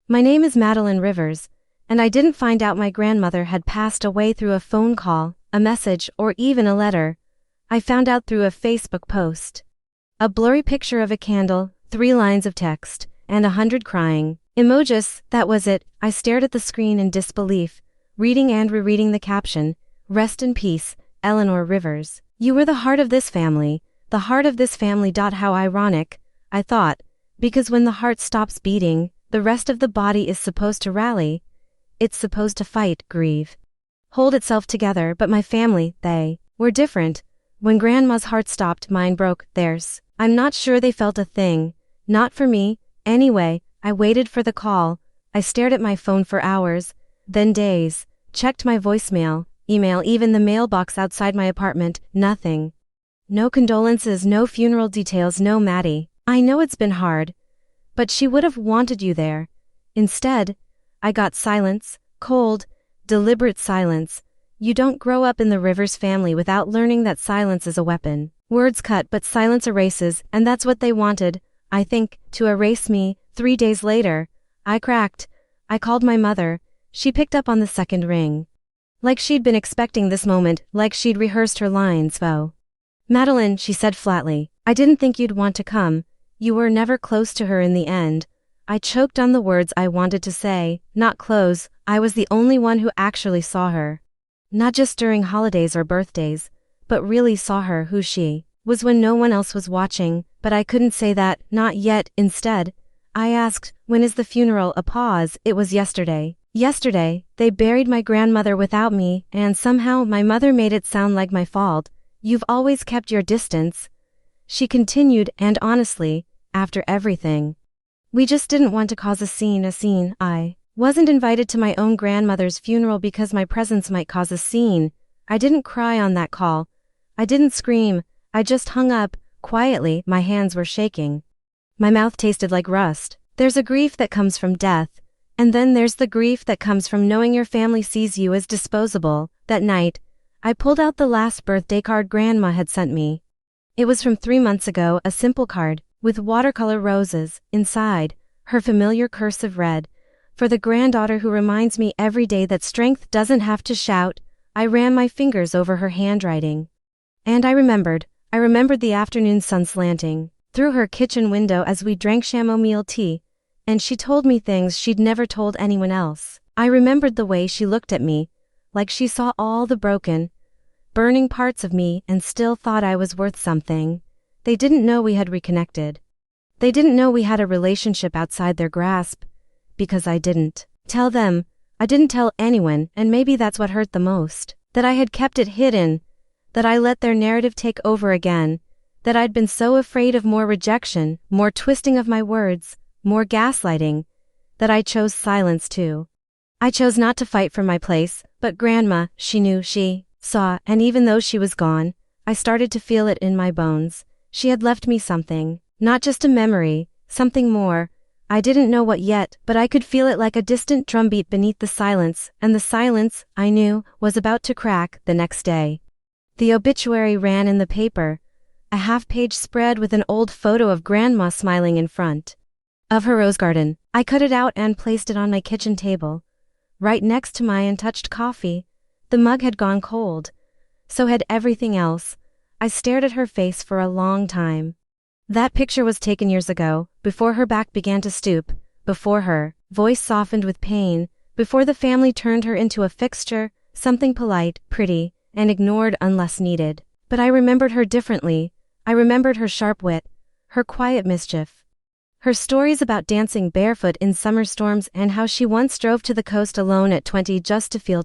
My name is Madeline Rivers, and I didn't find out my grandmother had passed away through a phone call, a message, or even a letter. I found out through a Facebook post. A blurry picture of a candle, 3 lines of text, and 100 crying emojis. That was it. I stared at the screen in disbelief, reading and rereading the caption, "Rest in peace, Eleanor Rivers. You were the heart of this family, the heart of this family." How ironic, I thought, because when the heart stops beating, the rest of the body is supposed to rally. It's supposed to fight, grieve, hold itself together. But my family, they were different. When Grandma's heart stopped, mine broke, theirs. I'm not sure they felt a thing. Not for me, anyway. I waited for the call. I stared at my phone for hours, then days, checked my voicemail, email, even the mailbox outside my apartment. Nothing. No condolences, no funeral details, no Maddie. I know it's been hard, but she would have wanted you there. Instead, I got silence, cold, deliberate silence. You don't grow up in the Rivers family without learning that silence is a weapon. Words cut, but silence erases, and that's what they wanted, I think, to erase me. 3 days later, I cracked. I called my mother. She picked up on the second ring. Like she'd been expecting this moment, like she'd rehearsed her lines. "Oh, Madeline," she said flatly, "I didn't think you'd want to come. You were never close to her in the end." I choked on the words I wanted to say. Not close. I was the only one who actually saw her. Not just during holidays or birthdays, but really saw her who she was when no one else was watching. But I couldn't say that, not yet. Instead, I asked, "When is the funeral?" A pause. "It was yesterday." Yesterday, they buried my grandmother without me, and somehow my mother made it sound like my fault. "You've always kept your distance," she continued, "and honestly, after everything, we just didn't want to cause a scene. I wasn't invited to my own grandmother's funeral because my presence might cause a scene. I didn't cry on that call. I didn't scream. I just hung up, quietly." My hands were shaking. My mouth tasted like rust. There's a grief that comes from death, and then there's the grief that comes from knowing your family sees you as disposable. That night, I pulled out the last birthday card Grandma had sent me. It was from 3 months ago, a simple card, with watercolor roses, inside, her familiar cursive read, "For the granddaughter who reminds me every day that strength doesn't have to shout." I ran my fingers over her handwriting. And I remembered the afternoon sun slanting through her kitchen window as we drank chamomile tea, and she told me things she'd never told anyone else. I remembered the way she looked at me, like she saw all the broken, burning parts of me and still thought I was worth something. They didn't know we had reconnected. They didn't know we had a relationship outside their grasp, because I didn't tell them. I didn't tell anyone, and maybe that's what hurt the most. That I had kept it hidden, that I let their narrative take over again, that I'd been so afraid of more rejection, more twisting of my words, more gaslighting, that I chose silence too. I chose not to fight for my place, but Grandma, she knew, she saw, and even though she was gone, I started to feel it in my bones. She had left me something, not just a memory, something more. I didn't know what yet, but I could feel it like a distant drumbeat beneath the silence, and the silence, I knew, was about to crack. The next day, the obituary ran in the paper, a half-page spread with an old photo of Grandma smiling in front of her rose garden. I cut it out and placed it on my kitchen table, right next to my untouched coffee. The mug had gone cold. So had everything else. I stared at her face for a long time. That picture was taken years ago, before her back began to stoop, before her voice softened with pain, before the family turned her into a fixture, something polite, pretty, and ignored unless needed. But I remembered her differently. I remembered her sharp wit, her quiet mischief, her stories about dancing barefoot in summer storms, and how she once drove to the coast alone at 20 just to feel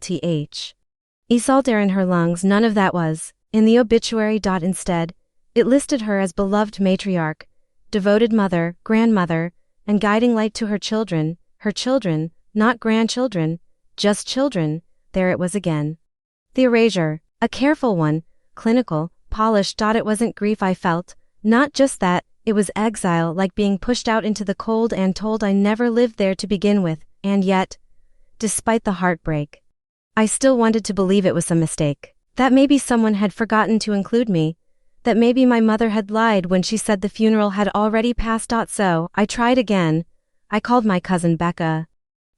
salt air in her lungs. None of that was in the obituary. Instead, it listed her as beloved matriarch, devoted mother, grandmother, and guiding light to her children, not grandchildren, just children. There it was again. The erasure, a careful one, clinical, polished. It wasn't grief I felt, not just that, it was exile, like being pushed out into the cold and told I never lived there to begin with. And yet, despite the heartbreak, I still wanted to believe it was a mistake, that maybe someone had forgotten to include me, that maybe my mother had lied when she said the funeral had already passed. So I tried again. I called my cousin Becca.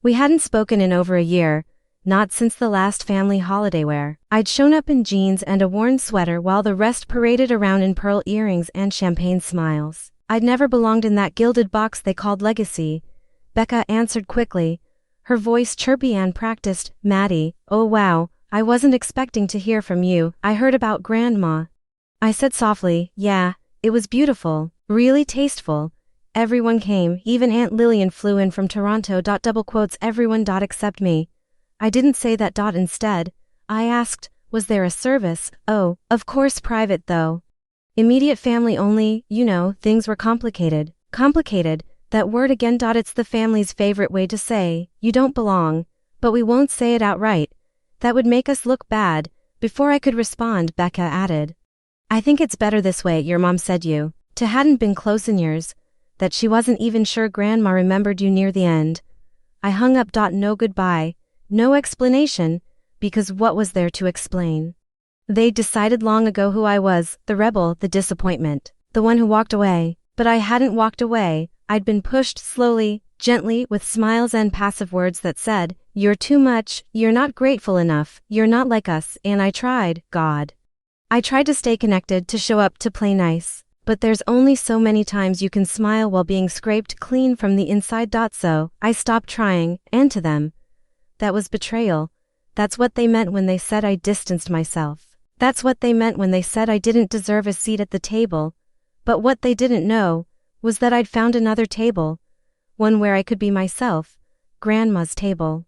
We hadn't spoken in over a year, not since the last family holiday wear. I'd shown up in jeans and a worn sweater while the rest paraded around in pearl earrings and champagne smiles. I'd never belonged in that gilded box they called legacy. Becca answered quickly, her voice chirpy and practiced. Maddie, oh wow, I wasn't expecting to hear from you. I heard about Grandma. I said softly, yeah, it was beautiful, really tasteful. Everyone came, even Aunt Lillian flew in from Toronto. Everyone except me. I didn't say that. Instead, I asked, was there a service? Oh, of course private though. Immediate family only, things were complicated. Complicated, that word again. It's the family's favorite way to say, you don't belong, but we won't say it outright. That would make us look bad. Before I could respond, Becca added, I think it's better this way. Your mom said you hadn't been close in years, that she wasn't even sure Grandma remembered you near the end. I hung up. No goodbye, no explanation, because what was there to explain? They'd decided long ago who I was, the rebel, the disappointment, the one who walked away. But I hadn't walked away. I'd been pushed slowly, gently, with smiles and passive words that said, you're too much, you're not grateful enough, you're not like us. And I tried, God. I tried to stay connected, to show up, to play nice. But there's only so many times you can smile while being scraped clean from the inside. So I stopped trying, and to them, that was betrayal. That's what they meant when they said I distanced myself. That's what they meant when they said I didn't deserve a seat at the table. But what they didn't know was that I'd found another table, one where I could be myself, Grandma's table.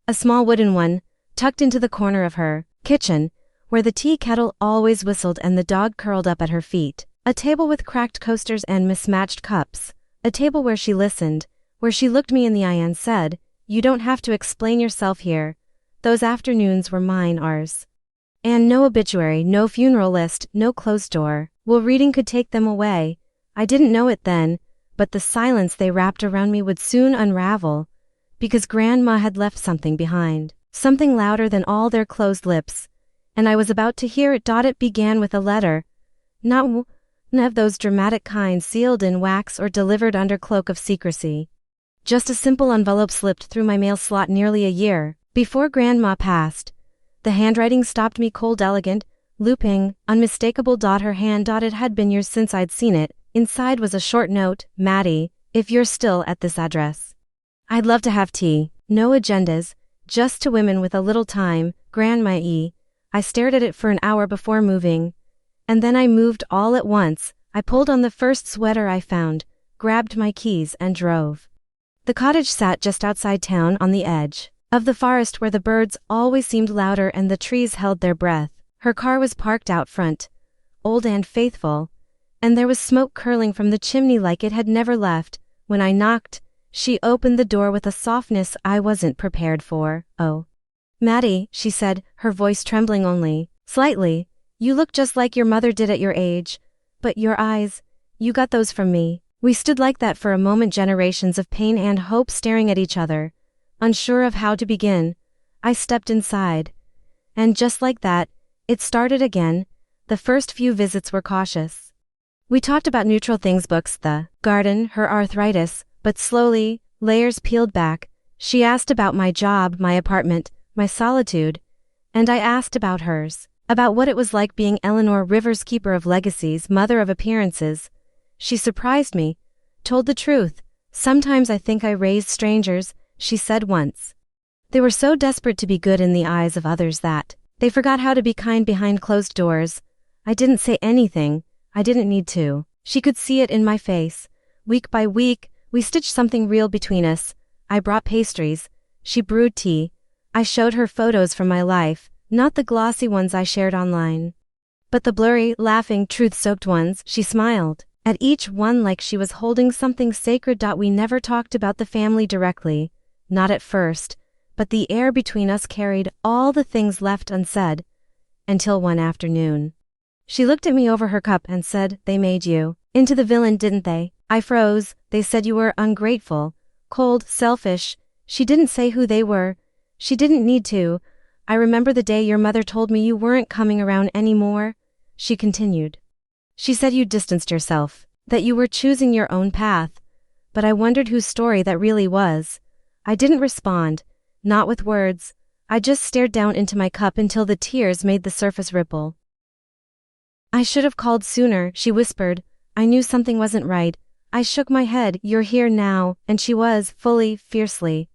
A small wooden one, tucked into the corner of her kitchen, where the tea kettle always whistled and the dog curled up at her feet. A table with cracked coasters and mismatched cups. A table where she listened, where she looked me in the eye and said, you don't have to explain yourself here. Those afternoons were mine, ours. And no obituary, no funeral list, no closed door. Well, reading could take them away. I didn't know it then, but the silence they wrapped around me would soon unravel, because Grandma had left something behind, something louder than all their closed lips, and I was about to hear it. It began with a letter, not one of those dramatic kinds sealed in wax or delivered under cloak of secrecy. Just a simple envelope slipped through my mail slot nearly a year before Grandma passed. The handwriting stopped me cold, elegant, looping, unmistakable. Her hand. It had been years since I'd seen it. Inside was a short note, Maddie, if you're still at this address, I'd love to have tea. No agendas, just to women with a little time, Grandma E. I stared at it for an hour before moving. And then I moved all at once. I pulled on the first sweater I found, grabbed my keys and drove. The cottage sat just outside town on the edge of the forest where the birds always seemed louder and the trees held their breath. Her car was parked out front, old and faithful, and there was smoke curling from the chimney like it had never left. When I knocked, she opened the door with a softness I wasn't prepared for. Oh, Maddie, she said, her voice trembling only slightly, you look just like your mother did at your age, but your eyes, you got those from me. We stood like that for a moment, generations of pain and hope staring at each other, unsure of how to begin. I stepped inside, and just like that, it started again. The first few visits were cautious. We talked about neutral things, books, the garden, her arthritis, but slowly, layers peeled back. She asked about my job, my apartment, my solitude, and I asked about hers, about what it was like being Eleanor Rivers, keeper of legacies, mother of appearances. She surprised me, told the truth. Sometimes I think I raised strangers, she said once. They were so desperate to be good in the eyes of others that they forgot how to be kind behind closed doors. I didn't say anything. I didn't need to. She could see it in my face. Week by week, we stitched something real between us. I brought pastries. She brewed tea. I showed her photos from my life, not the glossy ones I shared online, but the blurry, laughing, truth-soaked ones. She smiled at each one like she was holding something sacred. We never talked about the family directly, not at first, but the air between us carried all the things left unsaid, until one afternoon. She looked at me over her cup and said, they made you into the villain, didn't they? I froze. They said you were ungrateful, cold, selfish. She didn't say who they were. She didn't need to. I remember the day your mother told me you weren't coming around anymore, she continued. She said you distanced yourself, that you were choosing your own path, but I wondered whose story that really was. I didn't respond, not with words. I just stared down into my cup until the tears made the surface ripple. I should have called sooner, she whispered. I knew something wasn't right. I shook my head. You're here now, and she was, fully, fiercely.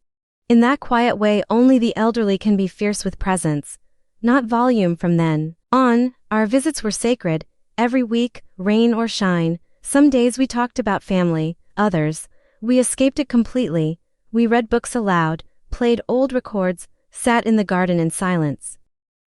In that quiet way only the elderly can be fierce with presence. Not volume. From then on, our visits were sacred. Every week, rain or shine. Some days we talked about family, others, we escaped it completely. We read books aloud, played old records, sat in the garden in silence.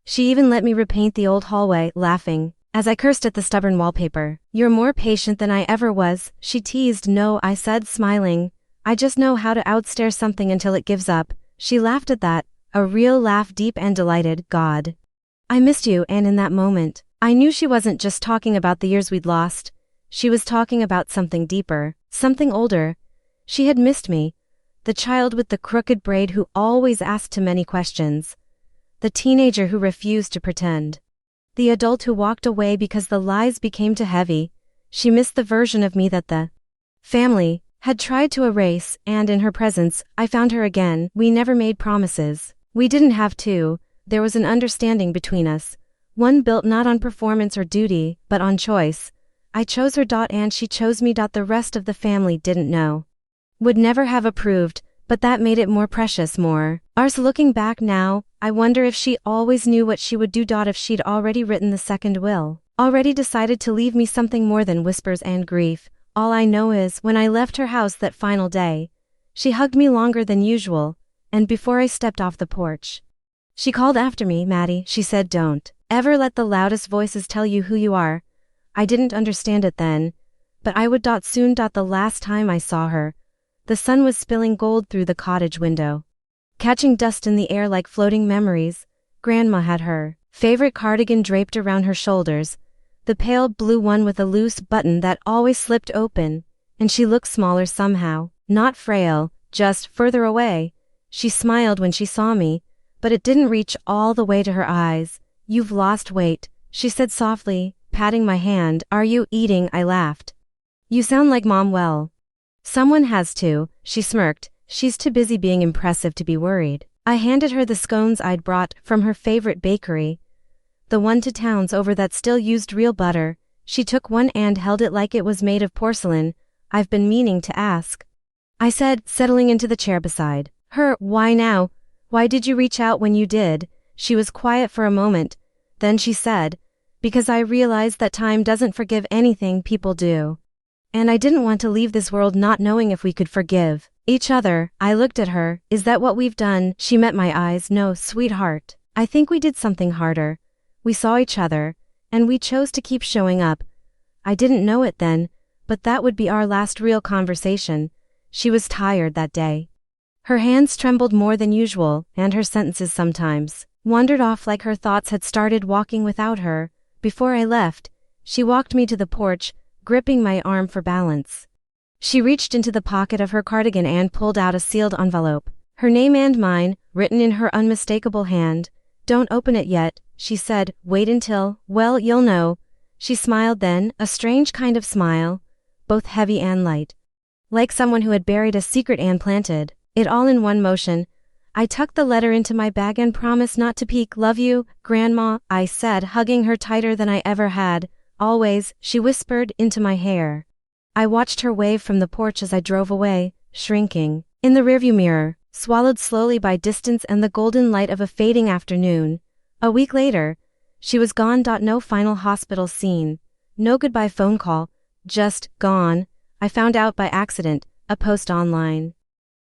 She even let me repaint the old hallway, laughing, as I cursed at the stubborn wallpaper. You're more patient than I ever was, she teased. No, I said, smiling. I just know how to outstare something until it gives up. She laughed at that, a real laugh, deep and delighted. God. I missed you, and in that moment, I knew she wasn't just talking about the years we'd lost. She was talking about something deeper, something older. She had missed me. The child with the crooked braid who always asked too many questions. The teenager who refused to pretend. The adult who walked away because the lies became too heavy. She missed the version of me that the family had tried to erase, and in her presence, I found her again. We never made promises. We didn't have to. There was an understanding between us. One built not on performance or duty, but on choice. I chose her, and she chose me. The rest of the family didn't know. Would never have approved, but that made it more precious, more ours. Looking back now, I wonder if she always knew what she would do. If she'd already written the second will, already decided to leave me something more than whispers and grief. All I know is, when I left her house that final day, she hugged me longer than usual, and before I stepped off the porch, she called after me. Maddie, she said, don't ever let the loudest voices tell you who you are. I didn't understand it then, but I would. Soon. The last time I saw her, the sun was spilling gold through the cottage window, catching dust in the air like floating memories. Grandma had her favorite cardigan draped around her shoulders, the pale blue one with a loose button that always slipped open, and she looked smaller somehow, not frail, just further away. She smiled when she saw me, but it didn't reach all the way to her eyes. You've lost weight, she said softly, patting my hand. Are you eating? I laughed. You sound like Mom. Well, someone has to, she smirked. She's too busy being impressive to be worried. I handed her the scones I'd brought from her favorite bakery, the one 2 towns over that still used real butter. She took one and held it like it was made of porcelain. I've been meaning to ask, I said, settling into the chair beside her. Why now? Why did you reach out when you did? She was quiet for a moment. Then she said, because I realized that time doesn't forgive anything people do. And I didn't want to leave this world not knowing if we could forgive each other. I looked at her. Is that what we've done? She met my eyes. No, sweetheart. I think we did something harder. We saw each other, and we chose to keep showing up. I didn't know it then, but that would be our last real conversation. She was tired that day. Her hands trembled more than usual, and her sentences sometimes wandered off like her thoughts had started walking without her. Before I left, she walked me to the porch, gripping my arm for balance. She reached into the pocket of her cardigan and pulled out a sealed envelope. Her name and mine, written in her unmistakable hand. Don't open it yet, she said. Wait until, well, you'll know. She smiled then, a strange kind of smile, both heavy and light, like someone who had buried a secret and planted it all in one motion. I tucked the letter into my bag and promised not to peek. Love you, Grandma, I said, hugging her tighter than I ever had. Always, she whispered into my hair. I watched her wave from the porch as I drove away, shrinking in the rearview mirror, swallowed slowly by distance and the golden light of a fading afternoon. A week later, she was gone. No final hospital scene, no goodbye phone call, just gone. I found out by accident, a post online.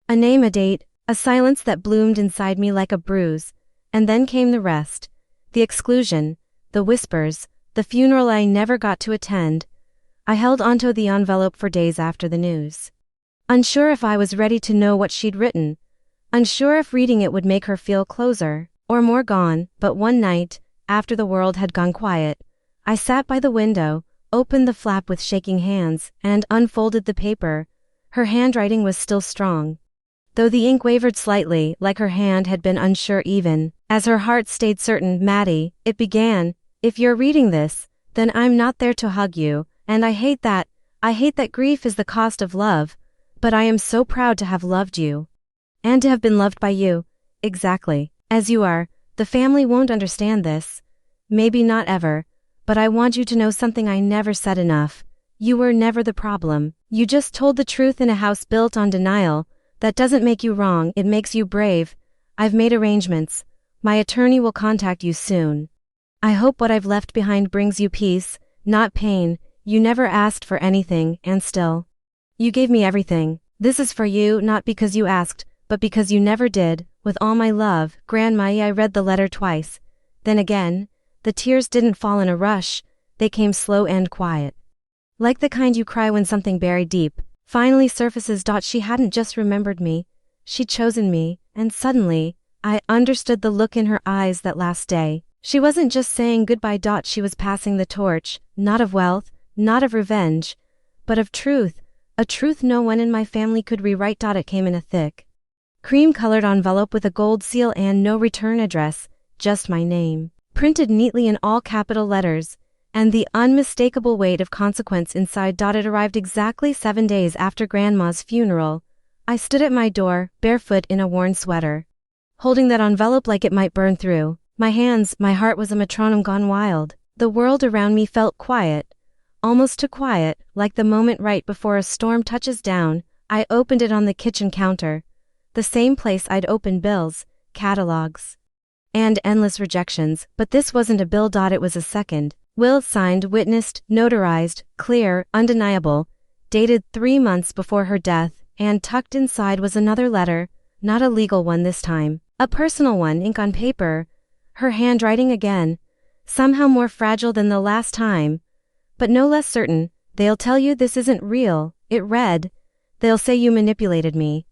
A name, a date, a silence that bloomed inside me like a bruise, and then came the rest. The exclusion, the whispers, the funeral I never got to attend. I held onto the envelope for days after the news, unsure if I was ready to know what she'd written, unsure if reading it would make her feel closer, or more gone. But one night, after the world had gone quiet, I sat by the window, opened the flap with shaking hands, and unfolded the paper. Her handwriting was still strong, though the ink wavered slightly, like her hand had been unsure even as her heart stayed certain. Maddie, it began, if you're reading this, then I'm not there to hug you, and I hate that. I hate that grief is the cost of love, but I am so proud to have loved you. And to have been loved by you. Exactly. As you are. The family won't understand this. Maybe not ever. But I want you to know something I never said enough. You were never the problem. You just told the truth in a house built on denial. That doesn't make you wrong, it makes you brave. I've made arrangements. My attorney will contact you soon. I hope what I've left behind brings you peace, not pain. You never asked for anything, and still. You gave me everything. This is for you, not because you asked, but because you never did. With all my love, Grandma. I read the letter twice. Then again, the tears didn't fall in a rush, they came slow and quiet. Like the kind you cry when something buried deep finally surfaces. She hadn't just remembered me, she'd chosen me, and suddenly, I understood the look in her eyes that last day. She wasn't just saying goodbye. She was passing the torch, not of wealth, not of revenge, but of truth, a truth no one in my family could rewrite. It came in a thick, cream-colored envelope with a gold seal and no return address, just my name, printed neatly in all capital letters, and the unmistakable weight of consequence inside. It arrived exactly 7 days after Grandma's funeral. I stood at my door, barefoot in a worn sweater, holding that envelope like it might burn through my hands. My heart was a metronome gone wild. The world around me felt quiet, almost too quiet, like the moment right before a storm touches down. I opened it on the kitchen counter, the same place I'd opened bills, catalogs, and endless rejections, but this wasn't a bill. It was a second will, signed, witnessed, notarized, clear, undeniable, dated 3 months before her death, and tucked inside was another letter, not a legal one this time, a personal one, ink on paper, her handwriting again, somehow more fragile than the last time, but no less certain. They'll tell you this isn't real, it read. They'll say you manipulated me,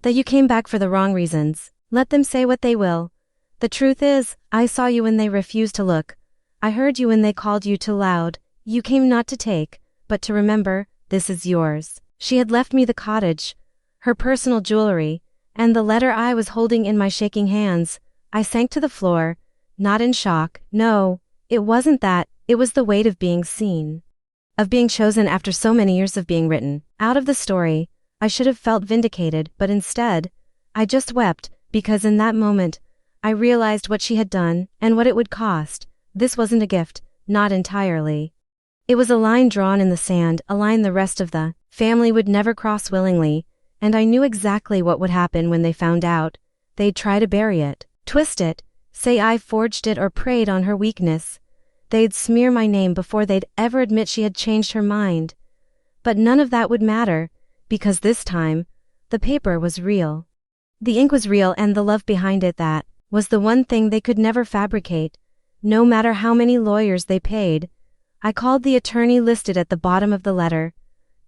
that you came back for the wrong reasons. Let them say what they will. The truth is, I saw you when they refused to look. I heard you when they called you too loud. You came not to take, but to remember. This is yours. She had left me the cottage, her personal jewelry, and the letter I was holding in my shaking hands. I sank to the floor, not in shock. No, it wasn't that. It was the weight of being seen, of being chosen after so many years of being written out of the story. I should have felt vindicated, but instead, I just wept, because in that moment, I realized what she had done, and what it would cost. This wasn't a gift, not entirely. It was a line drawn in the sand, a line the rest of the family would never cross willingly, and I knew exactly what would happen when they found out. They'd try to bury it, twist it, say I forged it or preyed on her weakness. They'd smear my name before they'd ever admit she had changed her mind. But none of that would matter, because this time, the paper was real. The ink was real, and the love behind it, that was the one thing they could never fabricate, no matter how many lawyers they paid. I called the attorney listed at the bottom of the letter,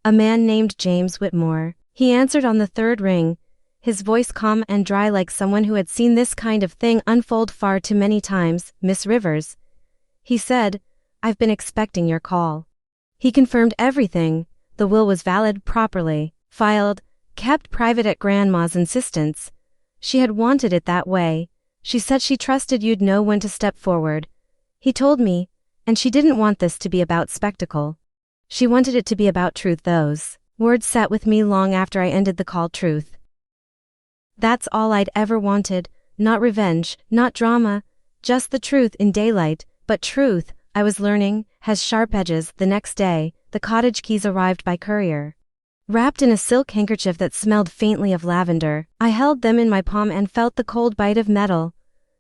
a man named James Whitmore. He answered on the third ring, his voice calm and dry like someone who had seen this kind of thing unfold far too many times. Miss Rivers, he said, I've been expecting your call. He confirmed everything. The will was valid, properly filed, kept private at Grandma's insistence. She had wanted it that way. She said she trusted you'd know when to step forward. He told me, and she didn't want this to be about spectacle. She wanted it to be about truth. Those words sat with me long after I ended the call. Truth. That's all I'd ever wanted, not revenge, not drama, just the truth in daylight. But truth, I was learning, has sharp edges. The next day, the cottage keys arrived by courier, wrapped in a silk handkerchief that smelled faintly of lavender. I held them in my palm and felt the cold bite of metal,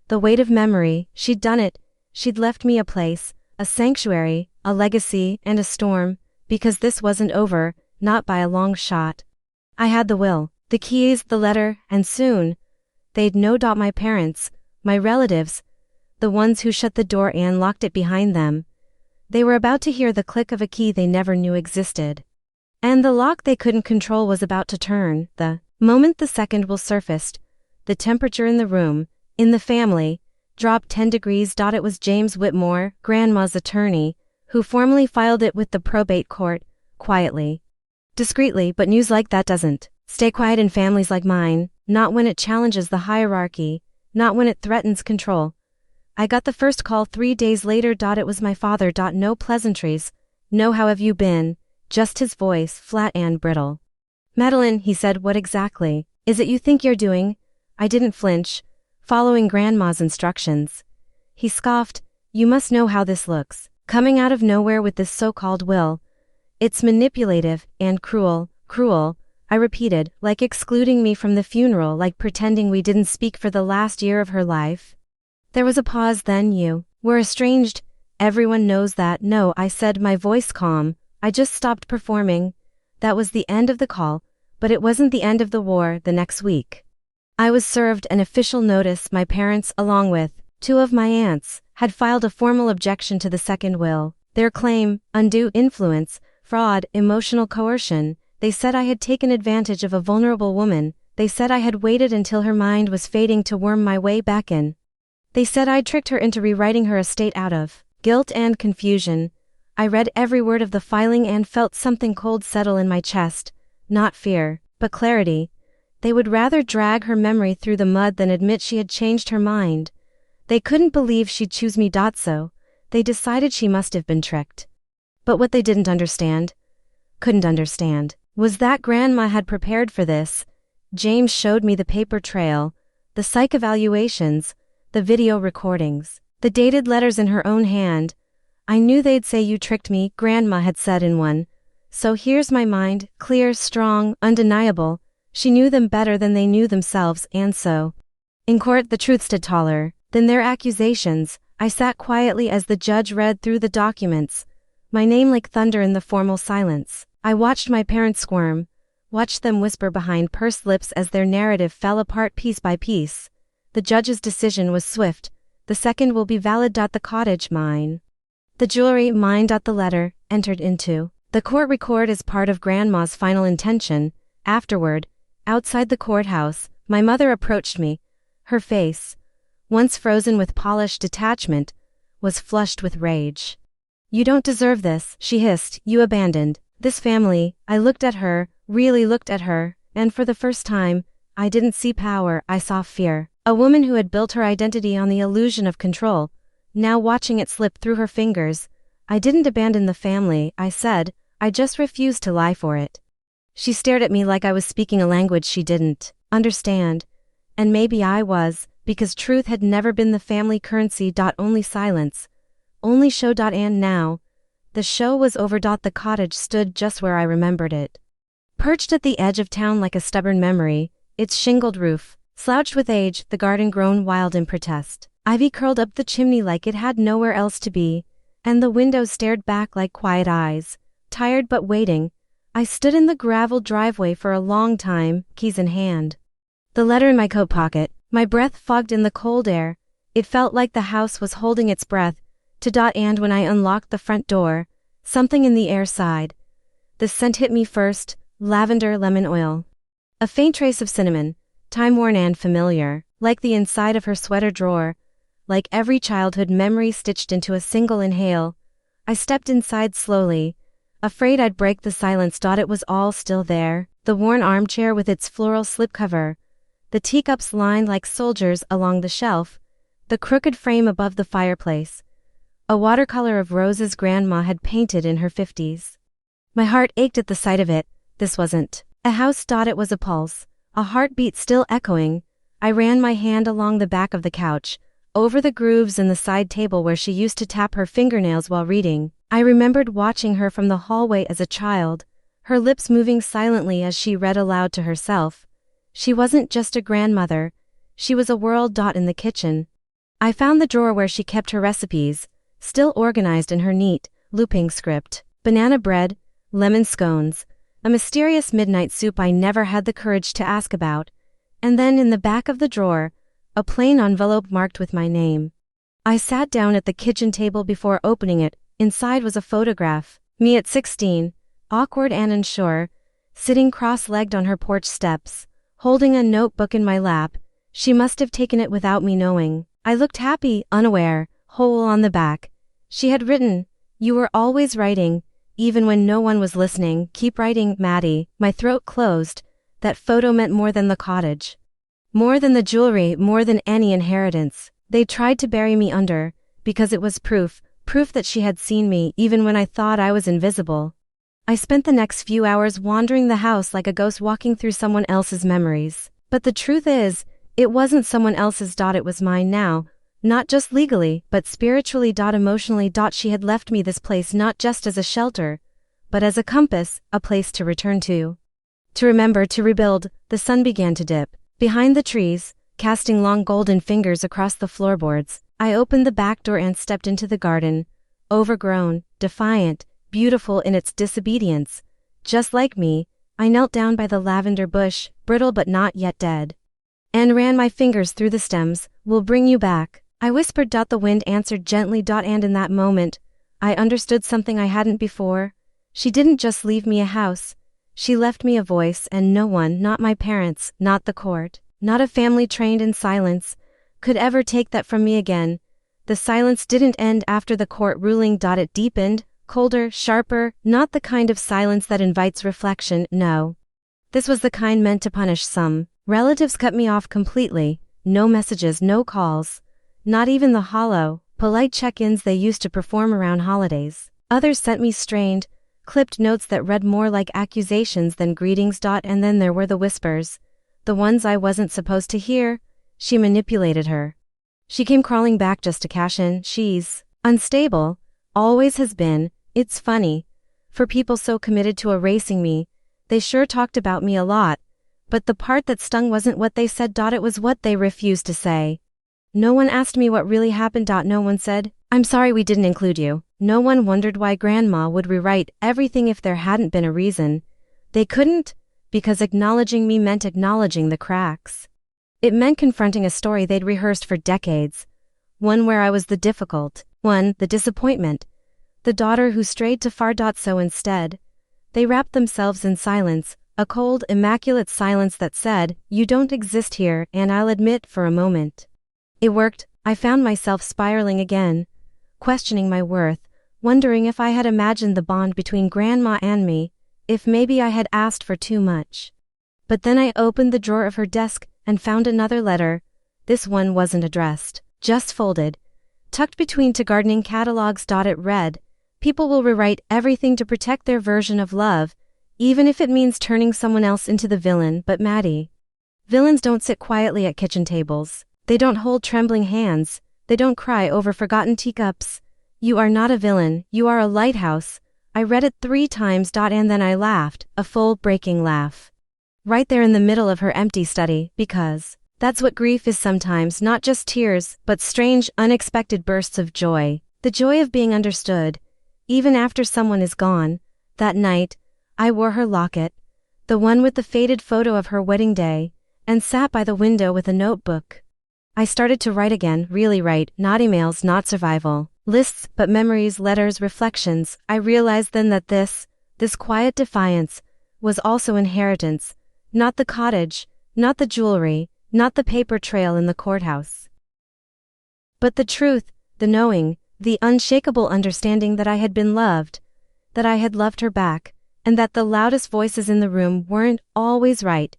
the weight of memory. She'd done it. She'd left me a place, a sanctuary, a legacy, and a storm, because this wasn't over, not by a long shot. I had the will, the keys, the letter, and soon, they'd know. My parents, my relatives, the ones who shut the door and locked it behind them, they were about to hear the click of a key they never knew existed. And the lock they couldn't control was about to turn. The moment the second will surfaced, the temperature in the room, in the family, dropped 10 degrees. It was James Whitmore, Grandma's attorney, who formally filed it with the probate court, quietly, discreetly. But news like that doesn't stay quiet in families like mine, not when it challenges the hierarchy, not when it threatens control. I got the first call 3 days later. It was my father. No pleasantries, no how have you been, just his voice, flat and brittle. Madeline, he said. What exactly? Is it you think you're doing? I didn't flinch, following Grandma's instructions. He scoffed, you must know how this looks, coming out of nowhere with this so-called will. It's manipulative and cruel, I repeated, like excluding me from the funeral, like pretending we didn't speak for the last year of her life. There was a pause, then you were estranged. Everyone knows that. No, I said, my voice calm. I just stopped performing. That was the end of the call, but it wasn't the end of the war. The next week, I was served an official notice. My parents, along with 2 of my aunts, had filed a formal objection to the second will. Their claim, undue influence, fraud, emotional coercion. They said I had taken advantage of a vulnerable woman. They said I had waited until her mind was fading to worm my way back in. They said I'd tricked her into rewriting her estate out of guilt and confusion. I read every word of the filing and felt something cold settle in my chest. Not fear, but clarity. They would rather drag her memory through the mud than admit she had changed her mind. They couldn't believe she'd choose me. So they decided she must have been tricked. But what they couldn't understand, was that Grandma had prepared for this. James showed me the paper trail, the psych evaluations, the video recordings, the dated letters in her own hand. I knew they'd say you tricked me, Grandma had said in one. So here's my mind, clear, strong, undeniable. She knew them better than they knew themselves, and so, in court, the truth stood taller than their accusations. I sat quietly as the judge read through the documents, my name like thunder in the formal silence. I watched my parents squirm, watched them whisper behind pursed lips as their narrative fell apart piece by piece. The judge's decision was swift. The second will be valid. The cottage, mine. The jewelry, mine. The letter, entered into the court record as part of Grandma's final intention. Afterward, outside the courthouse, my mother approached me. Her face, once frozen with polished detachment, was flushed with rage. You don't deserve this, she hissed. You abandoned this family. I looked at her, really looked at her, and for the first time, I didn't see power, I saw fear. A woman who had built her identity on the illusion of control, now watching it slip through her fingers. I didn't abandon the family, I said, I just refused to lie for it. She stared at me like I was speaking a language she didn't understand. And maybe I was, because truth had never been the family currency. Only silence. Only show. And now, the show was over. The cottage stood just where I remembered it. Perched at the edge of town like a stubborn memory, its shingled roof, slouched with age, the garden grown wild in protest. Ivy curled up the chimney like it had nowhere else to be, and the windows stared back like quiet eyes. Tired but waiting, I stood in the gravel driveway for a long time, keys in hand. The letter in my coat pocket, my breath fogged in the cold air. It felt like the house was holding its breath. And when I unlocked the front door, something in the air sighed. The scent hit me first, lavender, lemon oil. A faint trace of cinnamon, time-worn and familiar, like the inside of her sweater drawer, like every childhood memory stitched into a single inhale. I stepped inside slowly, afraid I'd break the silence. It was all still there, the worn armchair with its floral slipcover, the teacups lined like soldiers along the shelf, the crooked frame above the fireplace, a watercolor of roses Grandma had painted in her 50s. My heart ached at the sight of it. This wasn't a house. It was a pulse, a heartbeat still echoing. I ran my hand along the back of the couch, over the grooves in the side table where she used to tap her fingernails while reading. I remembered watching her from the hallway as a child, her lips moving silently as she read aloud to herself. She wasn't just a grandmother, she was a world. In the kitchen, I found the drawer where she kept her recipes, still organized in her neat, looping script. Banana bread, lemon scones, a mysterious midnight soup I never had the courage to ask about, and then in the back of the drawer, a plain envelope marked with my name. I sat down at the kitchen table before opening it. Inside was a photograph, me at 16, awkward and unsure, sitting cross-legged on her porch steps, holding a notebook in my lap. She must have taken it without me knowing. I looked happy, unaware, whole on the back. She had written, "You were always writing, even when no one was listening. Keep writing, Maddie." My throat closed. That photo meant more than the cottage. More than the jewelry, more than any inheritance. They tried to bury me under, because it was proof that she had seen me even when I thought I was invisible. I spent the next few hours wandering the house like a ghost walking through someone else's memories. But the truth is, it wasn't someone else's. It was mine now. Not just legally, but spiritually. Emotionally. She had left me this place not just as a shelter, but as a compass, a place to return to. To remember, to rebuild. The sun began to dip behind the trees, casting long golden fingers across the floorboards. I opened the back door and stepped into the garden. Overgrown, defiant, beautiful in its disobedience. Just like me, I knelt down by the lavender bush, brittle but not yet dead, and ran my fingers through the stems. "We'll bring you back," I whispered. The wind answered gently. And in that moment, I understood something I hadn't before. She didn't just leave me a house. She left me a voice, and no one, not my parents, not the court, not a family trained in silence, could ever take that from me again. The silence didn't end after the court ruling. It deepened, colder, sharper, not the kind of silence that invites reflection, no. This was the kind meant to punish some. Relatives cut me off completely. No messages, no calls. Not even the hollow, polite check-ins they used to perform around holidays. Others sent me strained, clipped notes that read more like accusations than greetings. And then there were the whispers. The ones I wasn't supposed to hear. She manipulated her. She came crawling back just to cash in. She's unstable. Always has been. It's funny. For people so committed to erasing me, they sure talked about me a lot. But the part that stung wasn't what they said. It was what they refused to say. No one asked me what really happened. No one said, "I'm sorry we didn't include you." No one wondered why Grandma would rewrite everything if there hadn't been a reason. They couldn't, because acknowledging me meant acknowledging the cracks. It meant confronting a story they'd rehearsed for decades. One where I was the difficult one, the disappointment. The daughter who strayed too far. So instead, they wrapped themselves in silence, a cold, immaculate silence that said, "You don't exist here." And I'll admit, for a moment, it worked. I found myself spiraling again, questioning my worth, wondering if I had imagined the bond between Grandma and me, if maybe I had asked for too much. But then I opened the drawer of her desk and found another letter. This one wasn't addressed, just folded, tucked between two gardening catalogs. It read, "People will rewrite everything to protect their version of love, even if it means turning someone else into the villain. But Maddie, villains don't sit quietly at kitchen tables. They don't hold trembling hands. They don't cry over forgotten teacups. You are not a villain, you are a lighthouse." I read it 3 times. And then I laughed, a full, breaking laugh. Right there in the middle of her empty study, because that's what grief is sometimes, not just tears, but strange, unexpected bursts of joy. The joy of being understood, even after someone is gone. That night, I wore her locket, the one with the faded photo of her wedding day, and sat by the window with a notebook. I started to write again, really write, not emails, not survival lists, but memories, letters, reflections. I realized then that this quiet defiance, was also inheritance. Not the cottage, not the jewelry, not the paper trail in the courthouse. But the truth, the knowing, the unshakable understanding that I had been loved, that I had loved her back, and that the loudest voices in the room weren't always right.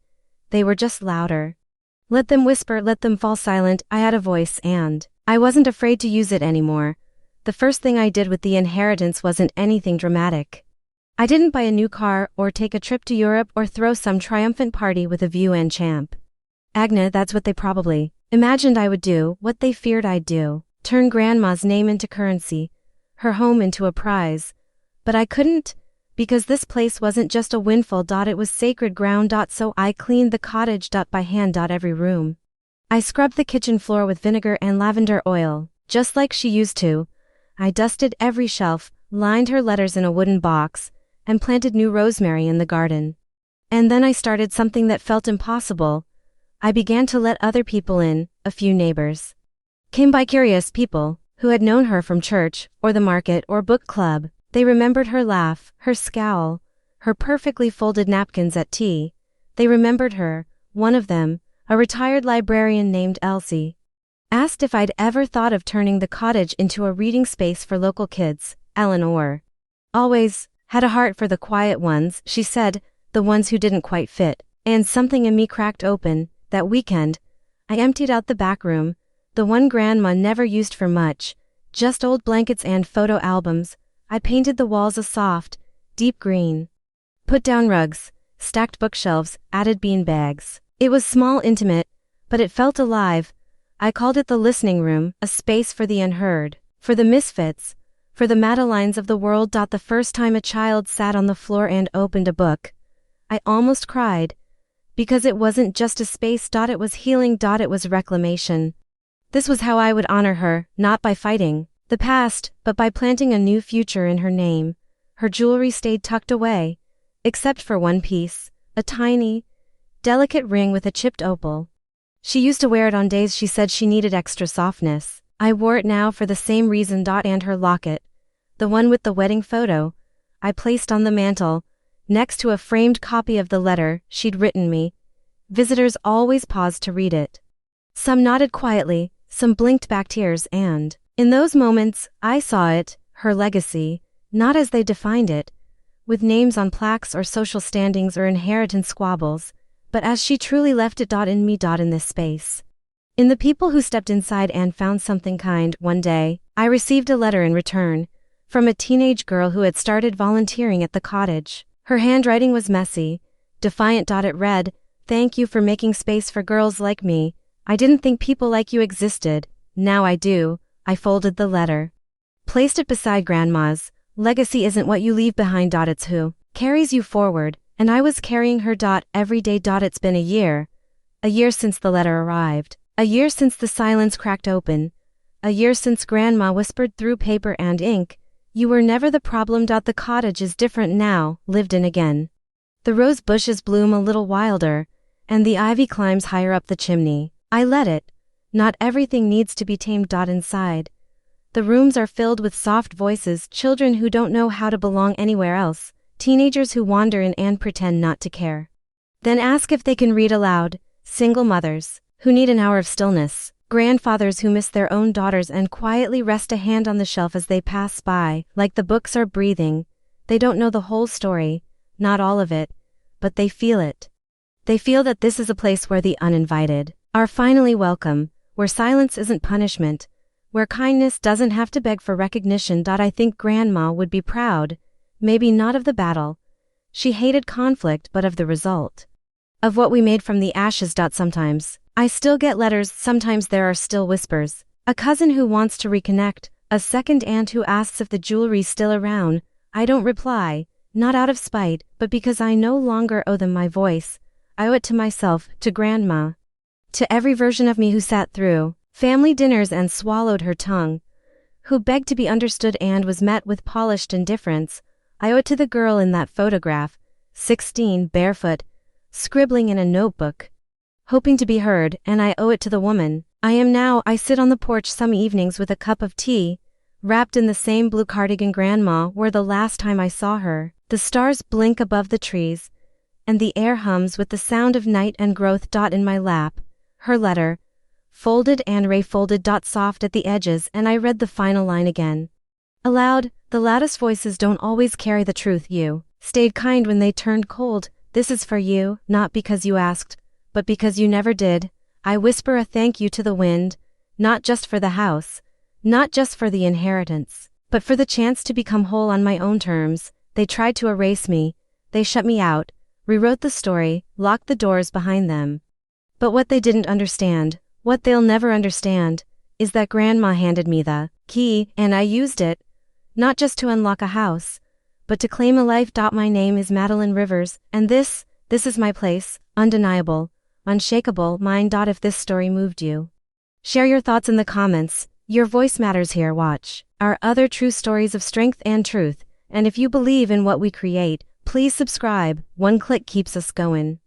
They were just louder. Let them whisper, let them fall silent. I had a voice, and I wasn't afraid to use it anymore. The first thing I did with the inheritance wasn't anything dramatic. I didn't buy a new car, or take a trip to Europe, or throw some triumphant party with a view and champ. Agna, that's what they probably imagined I would do, what they feared I'd do. Turn Grandma's name into currency, her home into a prize. But I couldn't, because this place wasn't just a windfall. It was sacred ground. So I cleaned the cottage by hand. Every room. I scrubbed the kitchen floor with vinegar and lavender oil, just like she used to. I dusted every shelf, lined her letters in a wooden box, and planted new rosemary in the garden. And then I started something that felt impossible. I began to let other people in. A few neighbors came by, curious people who had known her from church, or the market, or book club. They remembered her laugh, her scowl, her perfectly folded napkins at tea. They remembered her. One of them, a retired librarian named Elsie, asked if I'd ever thought of turning the cottage into a reading space for local kids. Eleanor always had a heart for the quiet ones, she said, the ones who didn't quite fit. And something in me cracked open. That weekend, I emptied out the back room, the one Grandma never used for much, just old blankets and photo albums. I painted the walls a soft, deep green, put down rugs, stacked bookshelves, added bean bags. It was small, intimate, but it felt alive. I called it the listening room, a space for the unheard, for the misfits, for the Madelines of the world. The first time a child sat on the floor and opened a book, I almost cried. Because it wasn't just a space. It was healing. It was reclamation. This was how I would honor her, not by fighting the past, but by planting a new future in her name. Her jewelry stayed tucked away, except for one piece, a tiny, delicate ring with a chipped opal. She used to wear it on days she said she needed extra softness. I wore it now for the same reason. And her locket, the one with the wedding photo, I placed on the mantel, next to a framed copy of the letter she'd written me. Visitors always paused to read it. Some nodded quietly, some blinked back tears, and in those moments, I saw it, her legacy, not as they defined it, with names on plaques or social standings or inheritance squabbles, but as she truly left it. In me. In this space. In the people who stepped inside and found something kind. One day, I received a letter in return, from a teenage girl who had started volunteering at the cottage. Her handwriting was messy, defiant. It read, "Thank you for making space for girls like me. I didn't think people like you existed. Now I do." I folded the letter, placed it beside Grandma's. Legacy isn't what you leave behind. It's who carries you forward, and I was carrying her. Every day. It's been a year since the letter arrived, a year since the silence cracked open, a year since Grandma whispered through paper and ink, "You were never the problem." The cottage is different now, lived in again. The rose bushes bloom a little wilder, and the ivy climbs higher up the chimney. I let it. Not everything needs to be tamed. Inside, the rooms are filled with soft voices, children who don't know how to belong anywhere else, teenagers who wander in and pretend not to care, then ask if they can read aloud, single mothers who need an hour of stillness, grandfathers who miss their own daughters and quietly rest a hand on the shelf as they pass by, like the books are breathing. They don't know the whole story, not all of it, but they feel it. They feel that this is a place where the uninvited are finally welcome, where silence isn't punishment, where kindness doesn't have to beg for recognition. I think Grandma would be proud, maybe not of the battle she hated conflict, but of the result, of what we made from the ashes. Sometimes I still get letters, sometimes there are still whispers, a cousin who wants to reconnect, a second aunt who asks if the jewelry's still around. I don't reply, not out of spite, but because I no longer owe them my voice. I owe it to myself, to Grandma, to every version of me who sat through family dinners and swallowed her tongue, who begged to be understood and was met with polished indifference. I owe it to the girl in that photograph, 16, barefoot, scribbling in a notebook, hoping to be heard, and I owe it to the woman I am now. I sit on the porch some evenings with a cup of tea, wrapped in the same blue cardigan Grandma wore the last time I saw her. The stars blink above the trees, and the air hums with the sound of night and growth. In my lap, her letter, folded and refolded. Soft at the edges, and I read the final line again. Aloud, the loudest voices don't always carry the truth. You stayed kind when they turned cold. This is for you, not because you asked, but because you never did. I whisper a thank you to the wind, not just for the house, not just for the inheritance, but for the chance to become whole on my own terms. They tried to erase me, they shut me out, rewrote the story, locked the doors behind them. But what they didn't understand, what they'll never understand, is that Grandma handed me the key, and I used it, not just to unlock a house, but to claim a life. My name is Madeline Rivers, and this is my place, undeniable, unshakable, mine. If this story moved you, share your thoughts in the comments. Your voice matters here. Watch our other true stories of strength and truth, and if you believe in what we create, please subscribe. One click keeps us going.